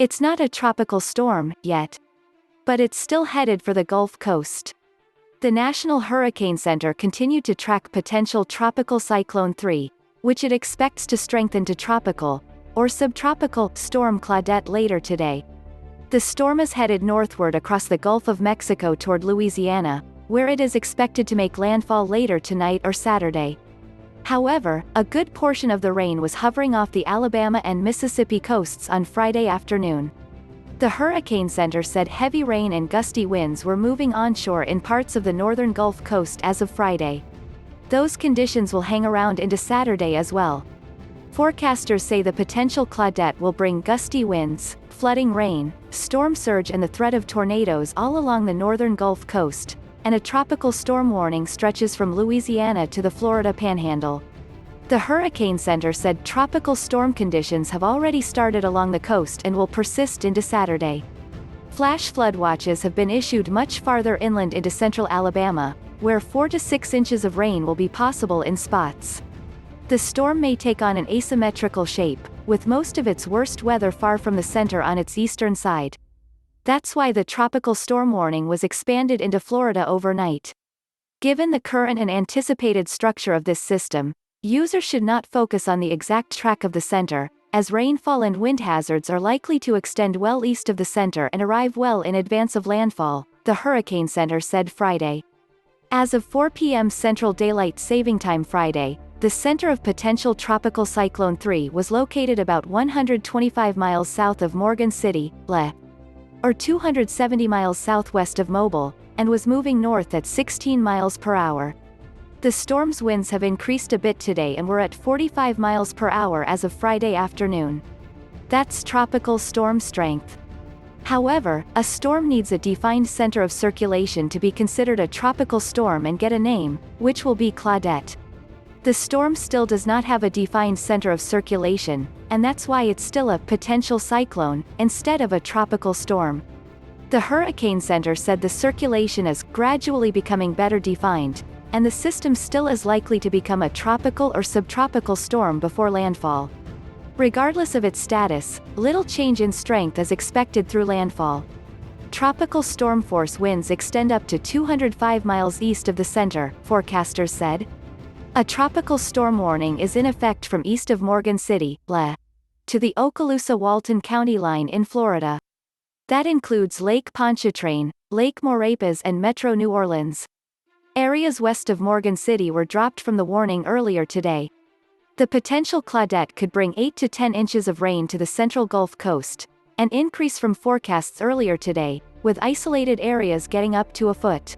It's not a tropical storm, yet. But it's still headed for the Gulf Coast. The National Hurricane Center continued to track potential Tropical Cyclone 3, which it expects to strengthen to tropical, or subtropical, Storm Claudette later today. The storm is headed northward across the Gulf of Mexico toward Louisiana, where it is expected to make landfall later tonight or Saturday. However, a good portion of the rain was hovering off the Alabama and Mississippi coasts on Friday afternoon. The Hurricane Center said heavy rain and gusty winds were moving onshore in parts of the northern Gulf Coast as of Friday. Those conditions will hang around into Saturday as well. Forecasters say the potential Claudette will bring gusty winds, flooding rain, storm surge and the threat of tornadoes all along the northern Gulf Coast, and a tropical storm warning stretches from Louisiana to the Florida Panhandle. The Hurricane Center said tropical storm conditions have already started along the coast and will persist into Saturday. Flash flood watches have been issued much farther inland into central Alabama, where 4 to 6 inches of rain will be possible in spots. The storm may take on an asymmetrical shape, with most of its worst weather far from the center on its eastern side. That's why the tropical storm warning was expanded into Florida overnight. Given the current and anticipated structure of this system, users should not focus on the exact track of the center, as rainfall and wind hazards are likely to extend well east of the center and arrive well in advance of landfall, the Hurricane Center said Friday. As of 4 p.m. Central Daylight Saving Time Friday, the center of Potential Tropical Cyclone 3 was located about 125 miles south of Morgan City, or 270 miles southwest of Mobile, and was moving north at 16 miles per hour. The storm's winds have increased a bit today and were at 45 miles per hour as of Friday afternoon. That's tropical storm strength. However, a storm needs a defined center of circulation to be considered a tropical storm and get a name, which will be Claudette. The storm still does not have a defined center of circulation, and that's why it's still a potential cyclone, instead of a tropical storm. The Hurricane Center said the circulation is gradually becoming better defined, and the system still is likely to become a tropical or subtropical storm before landfall. Regardless of its status, little change in strength is expected through landfall. Tropical storm force winds extend up to 205 miles east of the center, forecasters said. A tropical storm warning is in effect from east of Morgan City, to the Okaloosa-Walton county line in Florida. That includes Lake Pontchartrain, Lake Maurepas and Metro New Orleans. Areas west of Morgan City were dropped from the warning earlier today. The potential Claudette could bring 8 to 10 inches of rain to the central Gulf Coast, an increase from forecasts earlier today, with isolated areas getting up to a foot.